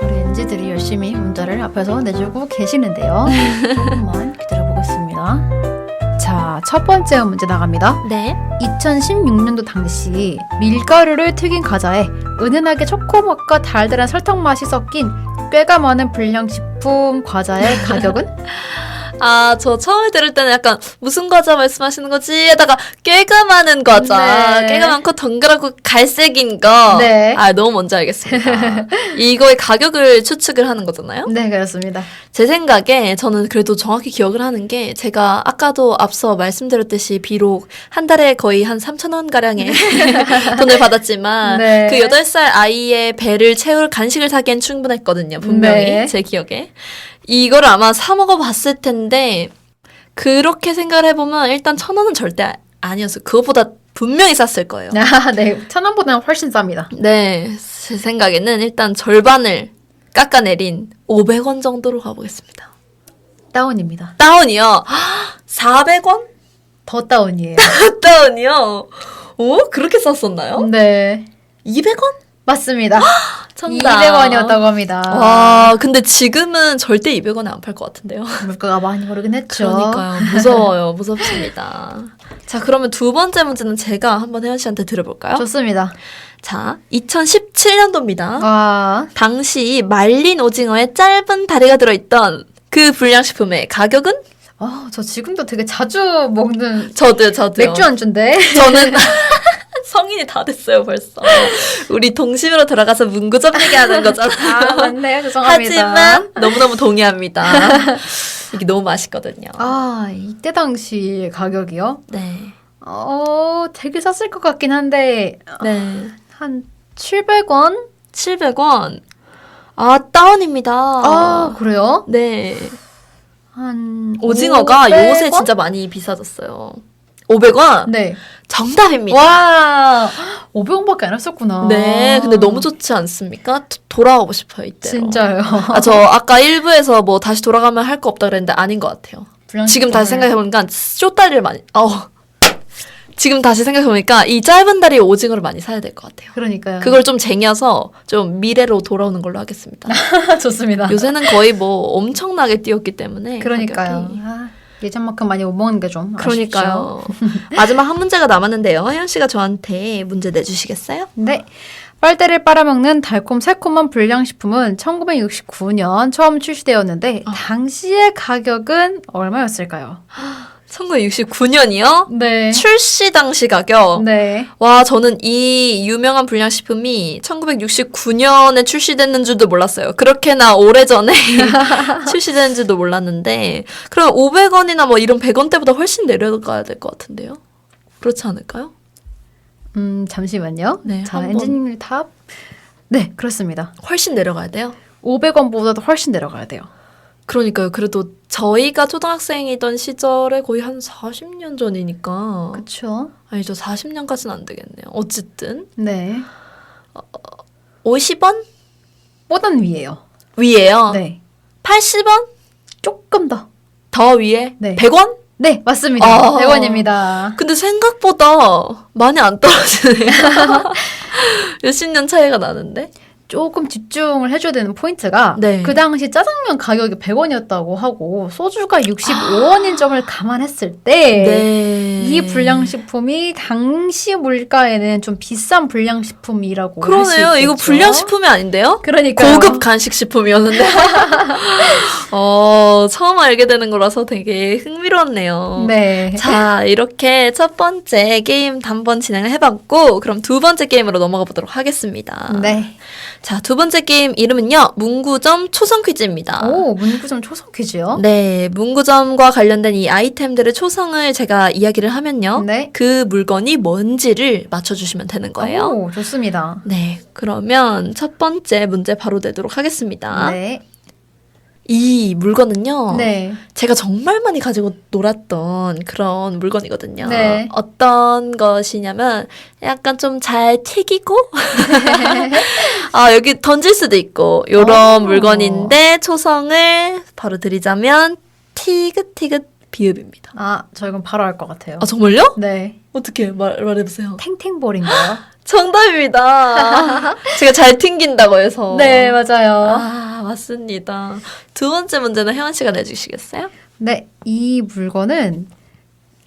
우리 엔지들이 열심히 문제를 앞에서 내주고 계시는데요. 조금만 기다려보겠습니다. 자, 첫 번째 문제 나갑니다. 네. 2016년도 당시 밀가루를 튀긴 과자에 은은하게 초코맛과 달달한 설탕 맛이 섞인 꾀가 많은 불량식품 과자의 가격은? 아, 저 처음에 들을 때는 약간 무슨 과자 말씀하시는 거지? 하다가 꾀가 많은 과자. 네. 꾀가 많고 동그랗고 갈색인 거. 네. 아, 너무 뭔지 알겠습니다. 이거의 가격을 추측을 하는 거잖아요? 네, 그렇습니다. 제 생각에 저는 그래도 정확히 기억을 하는 게 제가 아까도 앞서 말씀드렸듯이 비록 한 달에 거의 한 3,000원 가량의 돈을 받았지만 네. 그 8살 아이의 배를 채울 간식을 사기엔 충분했거든요. 분명히 네. 제 기억에. 이거를 아마 사 먹어봤을 텐데 그렇게 생각을 해보면 일단 1,000원은 절대 아니었어요. 그거보다 분명히 쌌을 거예요. 아, 네. 1,000원보다는 훨씬 쌉니다. 네, 제 생각에는 일단 절반을 깎아내린 500원 정도로 가보겠습니다. 다운입니다. 다운이요? 400원? 더 다운이에요. 다운이요? 오, 그렇게 쌌었나요? 네. 200원? 맞습니다. 정답. 200원이었다고 합니다. 와, 근데 지금은 절대 200원에 안 팔 것 같은데요. 물가가 많이 오르긴 했죠. 그러니까요. 무서워요. 무섭습니다. 자, 그러면 두 번째 문제는 제가 한번 혜연 씨한테 들어볼까요? 좋습니다. 자, 2017년도입니다. 와, 당시 말린 오징어에 짧은 다리가 들어있던 그 불량식품의 가격은? 저 지금도 되게 자주 먹는 저도요. 맥주 안주인데. 저는 성인이 다 됐어요, 벌써. 우리 동심으로 들어가서 문구점 얘기하는 거잖아요. 아, 맞네요. 죄송합니다. 하지만 너무너무 동의합니다. 이게 너무 맛있거든요. 아, 이때 당시 가격이요? 네. 되게 쌌을 것 같긴 한데, 네. 한 700원? 700원. 아, 다운입니다. 아, 그래요? 네. 한 오징어가 500원? 요새 진짜 많이 비싸졌어요. 500원? 네. 정답입니다. 와, 500원밖에 안 했었구나. 네, 근데 너무 좋지 않습니까? 돌아가고 싶어요, 이때로. 진짜요. 아, 저 아까 1부에서 뭐 다시 돌아가면 할 거 없다 그랬는데 아닌 것 같아요. 지금 다시 생각해보니까 쇼다리를 많이, 지금 다시 생각해보니까 이 짧은 다리 오징어를 많이 사야 될 것 같아요. 그러니까요. 그걸 좀 쟁여서 좀 미래로 돌아오는 걸로 하겠습니다. 좋습니다. 요새는 거의 뭐 엄청나게 뛰었기 때문에. 그러니까요. 가격이. 예전만큼 많이 못 먹는 게 좀 그러니까요. 마지막 한 문제가 남았는데요. 혜연 씨가 저한테 문제 내주시겠어요? 네. 빨대를 빨아먹는 달콤 새콤한 불량식품은 1969년 처음 출시되었는데 당시의 가격은 얼마였을까요? 1969년이요? 네. 출시 당시 가격. 네. 와, 저는 이 유명한 불량식품이 1969년에 출시됐는 줄도 몰랐어요. 그렇게나 오래전에 출시된 줄도 몰랐는데, 그럼 500원이나 뭐 이런 100원대보다 훨씬 내려가야 될 것 같은데요? 그렇지 않을까요? 잠시만요. 네, 자, 한번. 엔지님 답. 네, 그렇습니다. 훨씬 내려가야 돼요? 500원보다도 훨씬 내려가야 돼요. 그러니까요. 그래도 저희가 초등학생이던 시절에 거의 한 40년 전이니까. 그렇죠. 아니죠. 40년까지는 안 되겠네요. 어쨌든. 네. 50원? 보단 위에요. 위에요? 네. 80원? 조금 더. 더 위에? 네. 100원? 네, 맞습니다. 아. 100원입니다. 근데 생각보다 많이 안 떨어지네요. 몇십 년 차이가 나는데? 조금 집중을 해줘야 되는 포인트가 네. 그 당시 짜장면 가격이 100원이었다고 하고 소주가 65원인 점을 감안했을 때 네. 이 불량식품이 당시 물가에는 좀 비싼 불량식품이라고 할 수 있겠죠. 그러네요. 이거 불량식품이 아닌데요? 그러니까요. 고급 간식식품이었는데. 처음 알게 되는 거라서 되게 흥미로웠네요. 네. 자, 이렇게 첫 번째 게임 단번 진행을 해봤고, 그럼 두 번째 게임으로 넘어가 보도록 하겠습니다. 네. 자, 두 번째 게임 이름은요, 문구점 초성 퀴즈입니다. 오, 문구점 초성 퀴즈요? 네, 문구점과 관련된 이 아이템들의 초성을 제가 이야기를 하면요. 네. 그 물건이 뭔지를 맞춰주시면 되는 거예요. 오, 좋습니다. 네, 그러면 첫 번째 문제 바로 내도록 하겠습니다. 네. 이 물건은요. 네. 제가 정말 많이 가지고 놀았던 그런 물건이거든요. 네. 어떤 것이냐면 약간 좀 잘 튀기고 여기 던질 수도 있고 요런 오. 물건인데 초성을 바로 드리자면 티긋티긋 비읍입니다. 아, 저 이건 바로 알 것 같아요. 아, 정말요? 네. 어떻게 말해보세요. 탱탱볼인가요? 정답입니다. 제가 잘 튕긴다고 해서. 네, 맞아요. 아, 맞습니다. 두 번째 문제는 혜원 씨가 내주시겠어요? 네, 이 물건은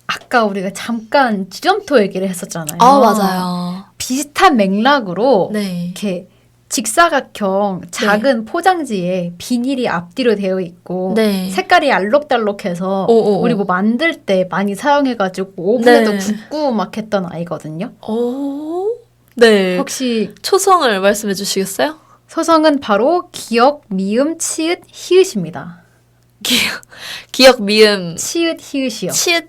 아까 우리가 잠깐 지점토 얘기를 했었잖아요. 맞아요. 비슷한 맥락으로 네. 이렇게 직사각형 작은 포장지에 비닐이 앞뒤로 되어 있고 네. 색깔이 알록달록해서 오오오. 우리 뭐 만들 때 많이 사용해가지고 오븐에도 네. 굽고 막 했던 아이거든요. 네. 혹시 초성을 말씀해 주시겠어요? 소성은 바로 기역, 미음, 치읓, 히읗입니다. 기억, 미음, 치읓, 히읗이요. 치읓.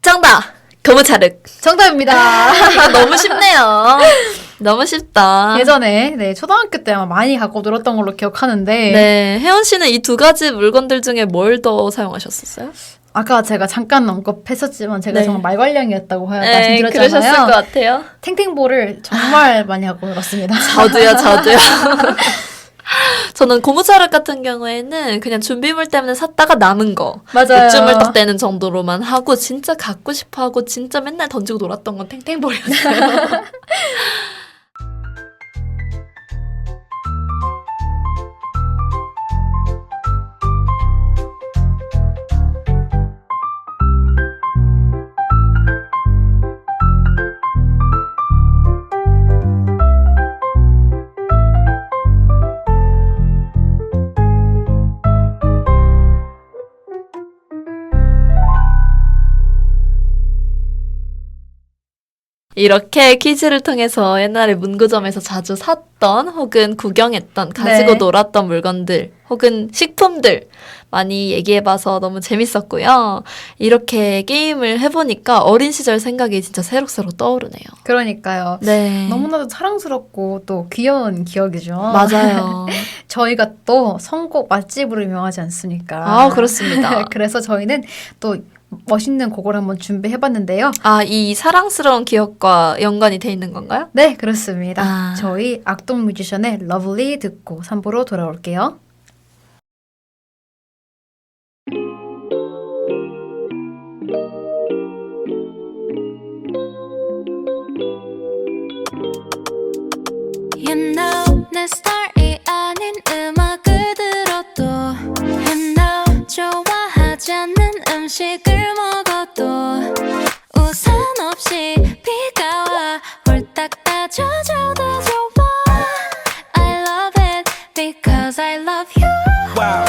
정답! 거무차륵. 정답입니다. 이거 너무 쉽네요. 너무 쉽다. 예전에 초등학교 때 아마 많이 갖고 놀았던 걸로 기억하는데 네. 혜원 씨는 이 두 가지 물건들 중에 뭘 더 사용하셨었어요? 아까 제가 잠깐 언급했었지만 제가 네. 정말 말괄량이었다고 그러셨을 것 말씀드렸잖아요. 같아요. 탱탱볼을 정말 많이 갖고 놀았습니다. 저도요. 저는 고무차륵 같은 경우에는 그냥 준비물 때문에 샀다가 남은 거. 맞아요. 육즙을 딱 떼는 정도로만 하고 진짜 갖고 싶어 하고 진짜 맨날 던지고 놀았던 건 탱탱볼이었어요. 이렇게 퀴즈를 통해서 옛날에 문구점에서 자주 샀던 혹은 구경했던 가지고 네. 놀았던 물건들 혹은 식품들 많이 얘기해봐서 너무 재밌었고요. 이렇게 게임을 해보니까 어린 시절 생각이 진짜 새록새록 떠오르네요. 그러니까요. 네. 너무나도 사랑스럽고 또 귀여운 기억이죠. 맞아요. 저희가 또 선곡 맛집으로 유명하지 않습니까? 아, 그렇습니다. 그래서 저희는 또 멋있는 곡을 한번 준비해봤는데요. 이 사랑스러운 기억과 연관이 돼 있는 건가요? 네, 그렇습니다. 아. 저희 악동 뮤지션의 러블리 듣고 3부로 돌아올게요. You know 내 스타일이 아닌 음악을 들어도 You know 좋아하지 않는 음식을 먹어도 우산 없이 비가 와 홀딱 따져줘도 좋아 I love it because I love you wow.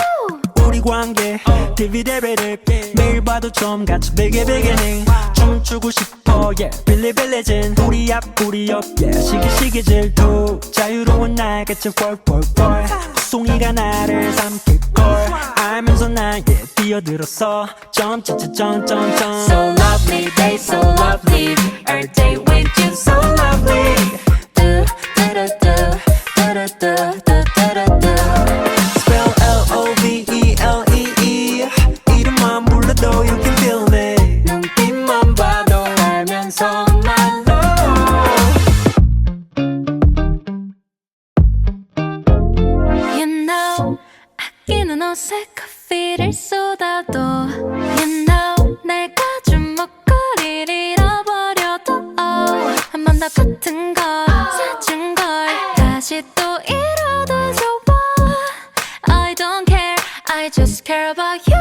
우리 관계 디비데비를 매일 봐도 좀 같이 beginning 춤추고 싶어 yeah 빌리빌리진 우리 앞 우리 옆 yeah 시기 질투 자유로운 날같이 펄펄펄 송이가 나를 삼킬걸 알면서 난 yeah 뛰어들었어 점점점점점 So lovely they so lovely Every day with you so lovely do do do do do do do do do Spell L-O-V-E-L-E-E 이름만 불러도 you can feel me 눈빛만 봐도 알면서 난 You know 아끼는 옷에 커피를 쏟아도 You know 내가 준 목걸이를 잃어버려도 한 번 더 같은 걸 사준 걸 다시 또 잃어도 좋아 I don't care I just care about you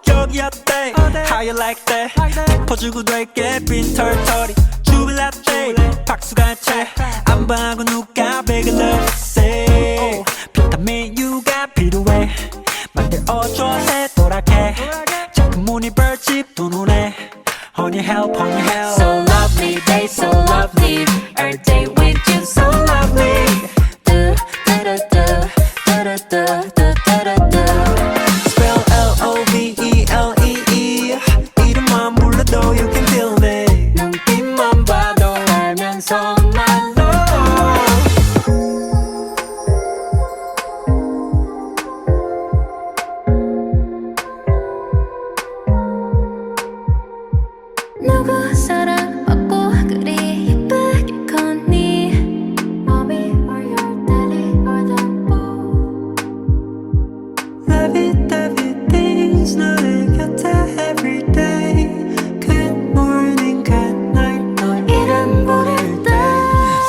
여기 어때 How you like that 짚어주고 될게 빈 털털이 주빌라떼 박수가 채안 봐고 누가 베글 love say 비타민 U가 필요해 만들어줘 새도랗게 자꾸 문이 벌집 두 눈에 Honey help So lovely they so lovely Every day with you so lovely do do do do do do do do Spell L-O-V-E-L-E-E 이름만 불러도 you can feel me 눈빛만 봐도 알면서 난 누구 사랑받고 그리 예쁘게 컸니 Mommy or your daddy or them both lovey things 너의 곁에 everyday Good morning, good night 너 이름 부를 때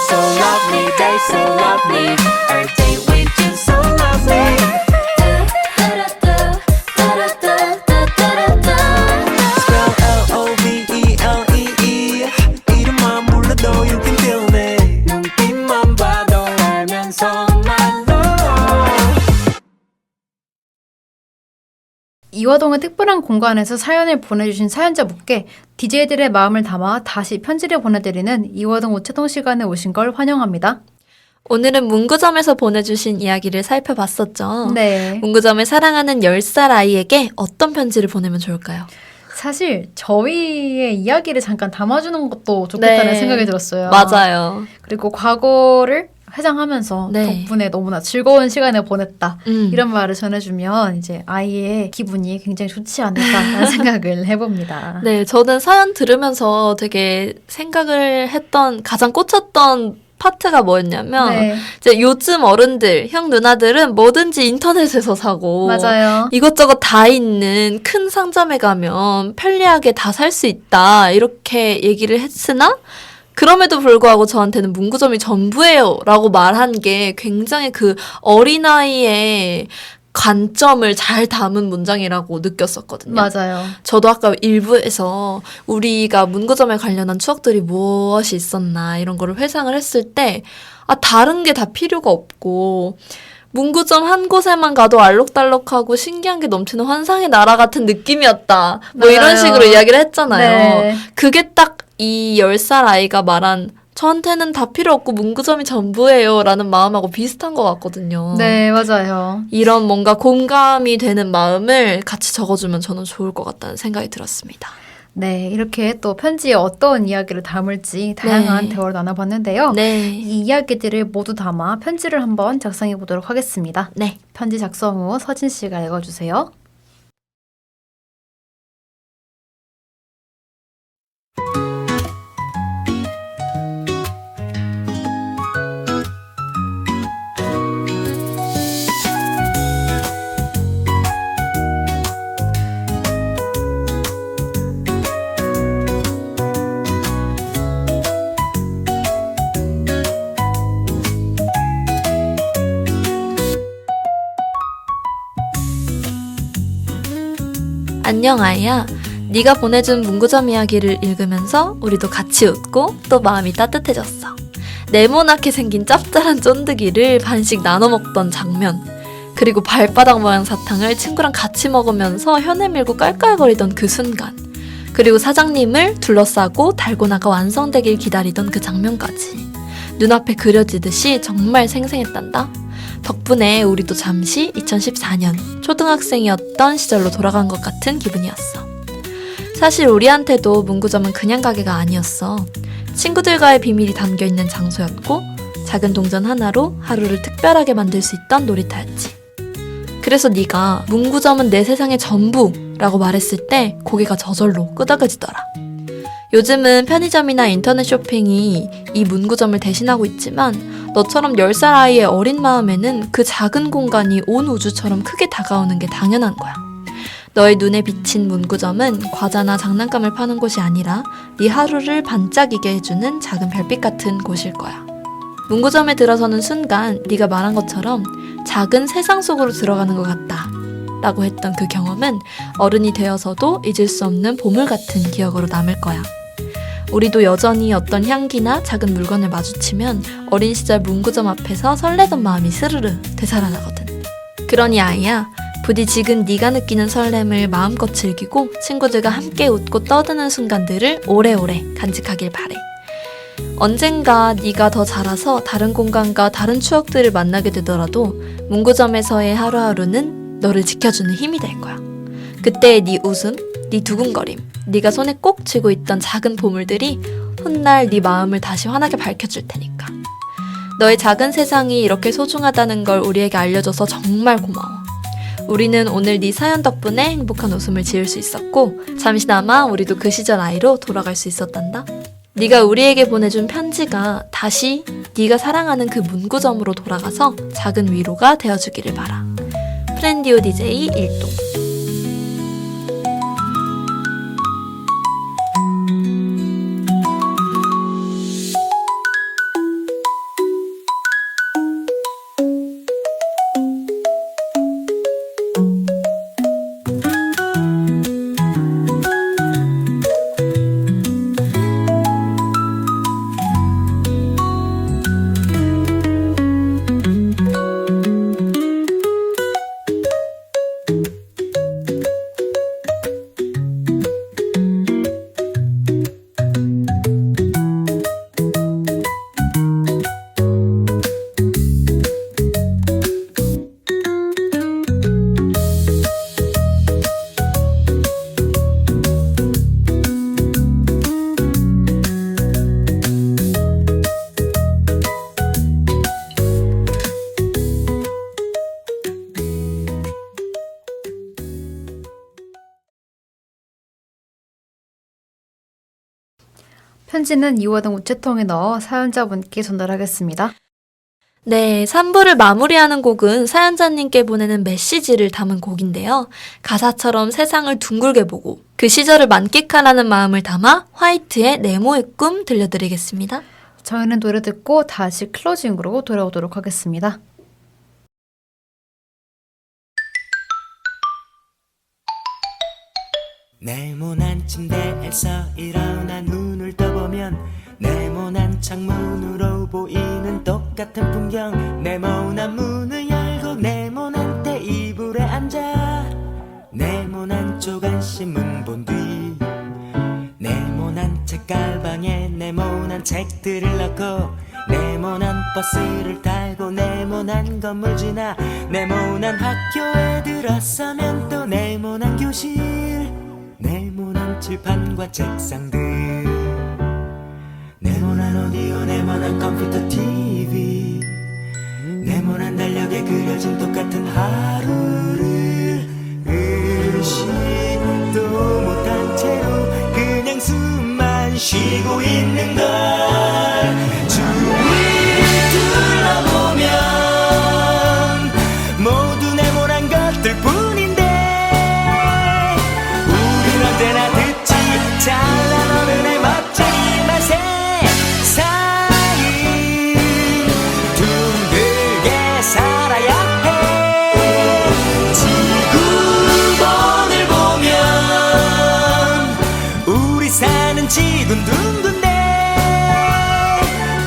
So lovely they so lovely Every day with you so lovely Spell L-O-V-E-L-E-E 이름만 불러도 you can feel me 눈빛만 봐도 알면서 난 이화동의 특별한 공간에서 사연을 보내주신 사연자분께 DJ들의 마음을 담아 다시 편지를 보내드리는 이화동 우체통 시간에 오신 걸 환영합니다. 오늘은 문구점에서 보내주신 이야기를 살펴봤었죠. 네. 문구점을 사랑하는 10살 아이에게 어떤 편지를 보내면 좋을까요? 사실 저희의 이야기를 잠깐 담아주는 것도 좋겠다는 네. 생각이 들었어요. 맞아요. 그리고 과거를 회상하면서 네. 덕분에 너무나 즐거운 시간을 보냈다. 음. 이런 말을 전해주면 이제 아이의 기분이 굉장히 좋지 않을까라는 생각을 해봅니다. 네, 저는 사연 들으면서 되게 생각을 했던, 가장 꽂혔던 파트가 뭐였냐면, 네. 이제 요즘 어른들, 형 누나들은 뭐든지 인터넷에서 사고, 맞아요. 이것저것 다 있는 큰 상점에 가면 편리하게 다 살 수 있다. 이렇게 얘기를 했으나, 그럼에도 불구하고 저한테는 문구점이 전부예요. 라고 말한 게 굉장히 그 어린아이의 관점을 잘 담은 문장이라고 느꼈었거든요. 맞아요. 저도 아까 일부에서 우리가 문구점에 관련한 추억들이 무엇이 있었나 이런 거를 회상을 했을 때 다른 게 다 필요가 없고 문구점 한 곳에만 가도 알록달록하고 신기한 게 넘치는 환상의 나라 같은 느낌이었다. 뭐 이런 맞아요. 식으로 이야기를 했잖아요. 네. 그게 딱 이 10살 아이가 말한 저한테는 다 필요 없고 문구점이 전부예요 라는 마음하고 비슷한 것 같거든요. 네, 맞아요. 이런 뭔가 공감이 되는 마음을 같이 적어주면 저는 좋을 것 같다는 생각이 들었습니다. 네, 이렇게 또 편지에 어떤 이야기를 담을지 다양한 네. 대화를 나눠봤는데요. 네. 이 이야기들을 모두 담아 편지를 한번 작성해 보도록 하겠습니다. 네. 편지 작성 후 서진 씨가 읽어주세요. 안녕 아이야. 네가 보내준 문구점 이야기를 읽으면서 우리도 같이 웃고 또 마음이 따뜻해졌어. 네모나게 생긴 짭짤한 쫀득이를 반씩 나눠 먹던 장면, 그리고 발바닥 모양 사탕을 친구랑 같이 먹으면서 혀내 밀고 깔깔거리던 그 순간, 그리고 사장님을 둘러싸고 달고나가 완성되길 기다리던 그 장면까지 눈앞에 그려지듯이 정말 생생했단다. 덕분에 우리도 잠시 2014년 초등학생이었던 시절로 돌아간 것 같은 기분이었어. 사실 우리한테도 문구점은 그냥 가게가 아니었어. 친구들과의 비밀이 담겨있는 장소였고 작은 동전 하나로 하루를 특별하게 만들 수 있던 놀이터였지. 그래서 네가 문구점은 내 세상의 전부라고 말했을 때 고개가 저절로 끄덕여지더라. 요즘은 편의점이나 인터넷 쇼핑이 이 문구점을 대신하고 있지만 너처럼 10살 아이의 어린 마음에는 그 작은 공간이 온 우주처럼 크게 다가오는 게 당연한 거야. 너의 눈에 비친 문구점은 과자나 장난감을 파는 곳이 아니라 네 하루를 반짝이게 해주는 작은 별빛 같은 곳일 거야. 문구점에 들어서는 순간 네가 말한 것처럼 작은 세상 속으로 들어가는 것 같다 라고 했던 그 경험은 어른이 되어서도 잊을 수 없는 보물 같은 기억으로 남을 거야. 우리도 여전히 어떤 향기나 작은 물건을 마주치면 어린 시절 문구점 앞에서 설레던 마음이 스르르 되살아나거든. 그러니 아이야, 부디 지금 네가 느끼는 설렘을 마음껏 즐기고 친구들과 함께 웃고 떠드는 순간들을 오래오래 간직하길 바래. 언젠가 네가 더 자라서 다른 공간과 다른 추억들을 만나게 되더라도 문구점에서의 하루하루는 너를 지켜주는 힘이 될 거야. 그때의 네 웃음, 네 두근거림, 네가 손에 꼭 쥐고 있던 작은 보물들이 훗날 네 마음을 다시 환하게 밝혀줄 테니까. 너의 작은 세상이 이렇게 소중하다는 걸 우리에게 알려줘서 정말 고마워. 우리는 오늘 네 사연 덕분에 행복한 웃음을 지을 수 있었고 잠시나마 우리도 그 시절 아이로 돌아갈 수 있었단다. 네가 우리에게 보내준 편지가 다시 네가 사랑하는 그 문구점으로 돌아가서 작은 위로가 되어주기를 바라. 프렌디오 DJ 일동. 편지는 이화등 우체통에 넣어 사연자분께 전달하겠습니다. 네, 3부를 마무리하는 곡은 사연자님께 보내는 메시지를 담은 곡인데요. 가사처럼 세상을 둥글게 보고 그 시절을 만끽하라는 마음을 담아 화이트의 네모의 꿈 들려드리겠습니다. 저희는 노래 듣고 다시 클로징으로 돌아오도록 하겠습니다. 네모난 침대에서 일어나 눈을 떠보면 네모난 창문으로 보이는 똑같은 풍경. 네모난 문을 열고 네모난 테이블에 앉아 네모난 조간신문 본 뒤 네모난 책가방에 네모난 책들을 넣고 네모난 버스를 타고 네모난 건물 지나 네모난 학교에 들어서면 또 네모난 교실 네모난 칠판과 책상들 네모난 오디오 네모난 컴퓨터 TV 네모난 달력에 그려진 똑같은 하루를 의식도 못한 채로 그냥 숨만 쉬고 있는 걸 주위를 둘러보면 모두 네모난 것들 뿐인데 우린 언제나 듣지 잘난 어른의 멋쟁이 맛에 세상이 둥글게 살아야 해. 지구본을 보면 지근둥근데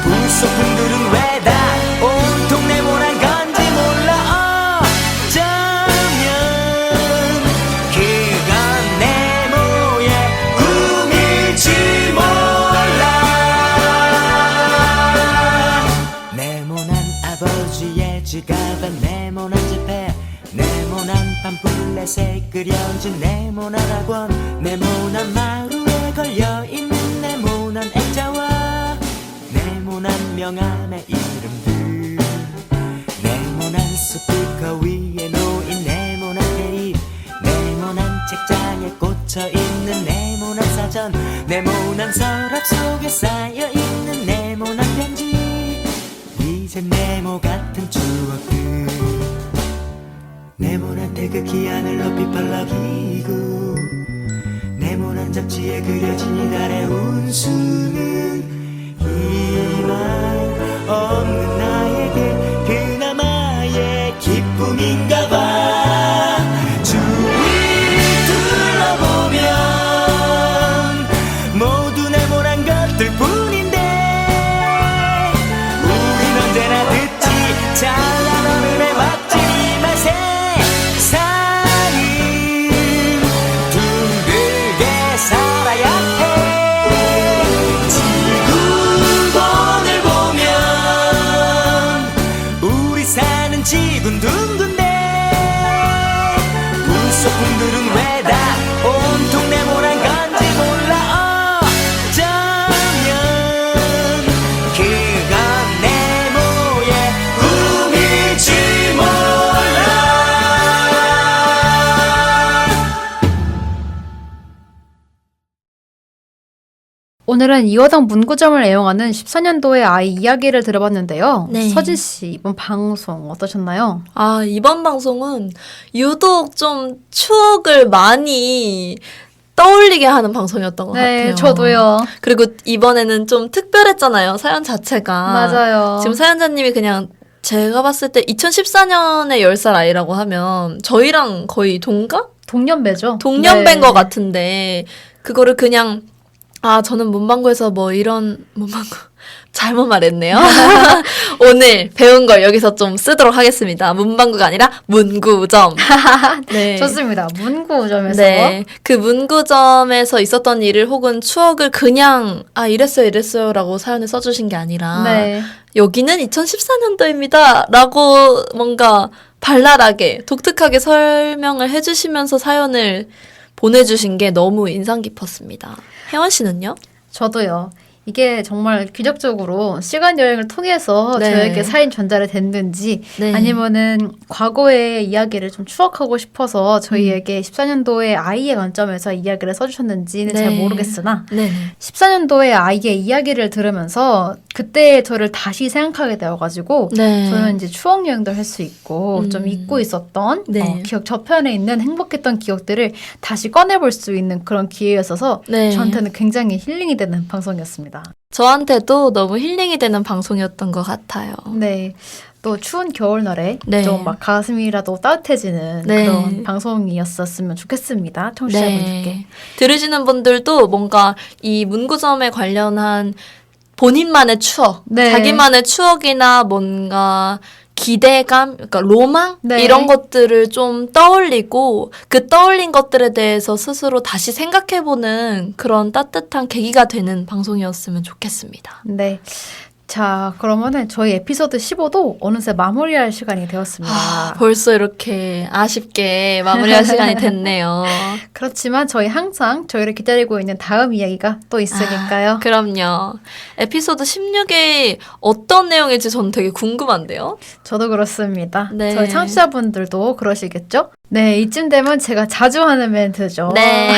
불소품들은 왜 다 온통 네모난 건지 몰라. 어쩌면 그건 네모의 꿈일지 몰라. 네모난 아버지의 지갑에 네모난 지폐, 네모난 팜플렛에 그려진 네모난 학원, 네모난 마루에 걸려있는 네모난 액자와 네모난 명함의 이름들, 네모난 스피커 위에 놓인 네모난 테이프, 네모난 책장에 꽂혀있는 네모난 사전, 네모난 서랍 속에 쌓여있는 네모난 편지. 이제 네모 같은 추억들, 네모난 태극기 하늘 높이 펄럭이고 네모난 잡지에 그려진 이달의 운수는 희망 없는 나에게 그나마의 기쁨인가 봐. 주위 둘러보면 모두 네모난 것들 뿐인데 우린 언제나 듣지 잘난 어른의 멋진 이 맛에 세상은 둥글게 살아야 해. 지구본을 보면 우리 사는 지구는 둥근데 불소품들은 왜 다 온통 네모난 건지 몰라. 어쩌면 그건 네모의 꿈일지 몰라. 오늘은 이화당 문구점을 애용하는 14년도의 아이 이야기를 들어봤는데요. 네. 서진 씨, 이번 방송 어떠셨나요? 아, 이번 방송은 유독 좀 추억을 많이 떠올리게 하는 방송이었던 것 같아요. 저도요. 그리고 이번에는 좀 특별했잖아요, 사연 자체가. 맞아요. 지금 사연자님이 그냥 제가 봤을 때 2014년에 10살 아이라고 하면 저희랑 거의 동갑? 동년배죠. 동년배인 것 같은데 그거를 그냥 저는 문방구에서 뭐 이런 문방구 잘못 말했네요. 오늘 배운 걸 여기서 좀 쓰도록 하겠습니다. 문방구가 아니라 문구점. 네. 좋습니다. 문구점에서. 네. 그 문구점에서 있었던 일을 혹은 추억을 그냥 이랬어요라고 사연에 써주신 게 아니라 네. 여기는 2014년도입니다 라고 뭔가 발랄하게 독특하게 설명을 해주시면서 사연을 보내주신 게 너무 인상 깊었습니다. 혜원 씨는요? 저도요. 이게 정말 기적적으로 시간 여행을 통해서 네. 저에게 사인 전달이 됐는지 네. 아니면은 과거의 이야기를 좀 추억하고 싶어서 저희에게 14년도의 아이의 관점에서 이야기를 써주셨는지는 네. 잘 모르겠으나 네. 14년도의 아이의 이야기를 들으면서 그때의 저를 다시 생각하게 되어가지고 네. 저는 이제 추억 여행도 할 수 있고 좀 잊고 있었던 네. 기억 저편에 있는 행복했던 기억들을 다시 꺼내볼 수 있는 그런 기회였어서 네. 저한테는 굉장히 힐링이 되는 방송이었습니다. 저한테도 너무 힐링이 되는 방송이었던 것 같아요. 네. 또 추운 겨울날에 네. 좀 막 가슴이라도 따뜻해지는 네. 그런 방송이었었으면 좋겠습니다. 청취자분들께. 네. 들으시는 분들도 뭔가 이 문구점에 관련한 본인만의 추억, 네. 자기만의 추억이나 뭔가 기대감, 그러니까 로망 네. 이런 것들을 좀 떠올리고 그 떠올린 것들에 대해서 스스로 다시 생각해보는 그런 따뜻한 계기가 되는 방송이었으면 좋겠습니다. 네. 자, 그러면은 저희 에피소드 15도 어느새 마무리할 시간이 되었습니다. 벌써 이렇게 아쉽게 마무리할 시간이 됐네요. 그렇지만 저희 항상 저희를 기다리고 있는 다음 이야기가 또 있으니까요. 그럼요. 에피소드 16에 어떤 내용일지 저는 되게 궁금한데요. 저도 그렇습니다. 네. 저희 청취자분들도 그러시겠죠? 네, 이쯤 되면 제가 자주 하는 멘트죠. 네.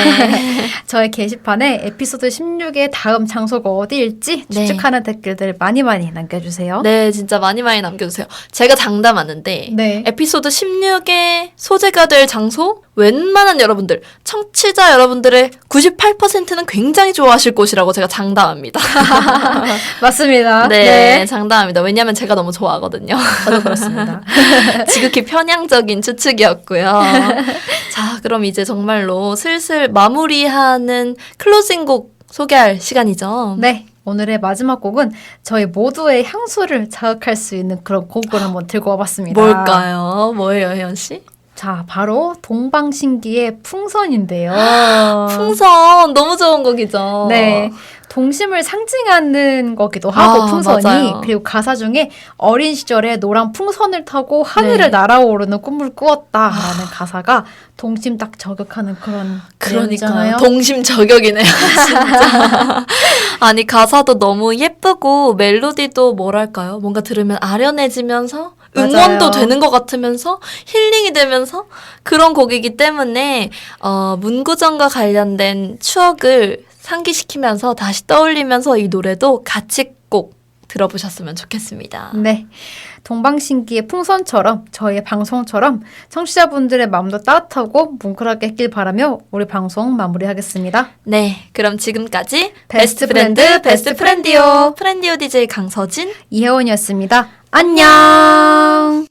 저희 게시판에 에피소드 16의 다음 장소가 어디일지 네. 추측하는 댓글들 많이 남겨주세요. 네, 진짜 많이 남겨주세요. 제가 장담하는데 네. 에피소드 16의 소재가 될 장소 웬만한 여러분들, 청취자 여러분들의 98%는 굉장히 좋아하실 곳이라고 제가 장담합니다. 맞습니다. 네, 장담합니다. 왜냐하면 제가 너무 좋아하거든요. 저도 그렇습니다. 지극히 편향적인 추측이었고요. 자, 그럼 이제 정말로 슬슬 마무리하는 클로징곡 소개할 시간이죠. 네, 오늘의 마지막 곡은 저희 모두의 향수를 자극할 수 있는 그런 곡을 한번 들고 와봤습니다. 뭘까요? 뭐예요, 혜연 씨? 자, 바로 동방신기의 풍선인데요. 풍선 너무 좋은 곡이죠. 네. 동심을 상징하는 거기도 하고 풍선이 맞아요. 그리고 가사 중에 어린 시절에 노란 풍선을 타고 하늘을 네. 날아오르는 꿈을 꾸었다라는 가사가 동심 딱 저격하는 그런 그러니까요. 내용이잖아요. 동심 저격이네요, 진짜. 아니, 가사도 너무 예쁘고 멜로디도 뭐랄까요? 뭔가 들으면 아련해지면서 응원도 맞아요. 되는 것 같으면서 힐링이 되면서 그런 곡이기 때문에 문구점과 관련된 추억을 상기시키면서 다시 떠올리면서 이 노래도 같이 꼭 들어보셨으면 좋겠습니다. 네. 동방신기의 풍선처럼 저희의 방송처럼 청취자분들의 마음도 따뜻하고 뭉클하게 했길 바라며 우리 방송 마무리하겠습니다. 네, 그럼 지금까지 베스트 프렌드, 베스트 프렌디오. 프렌디오 DJ 강서진 이혜원이었습니다. 안녕!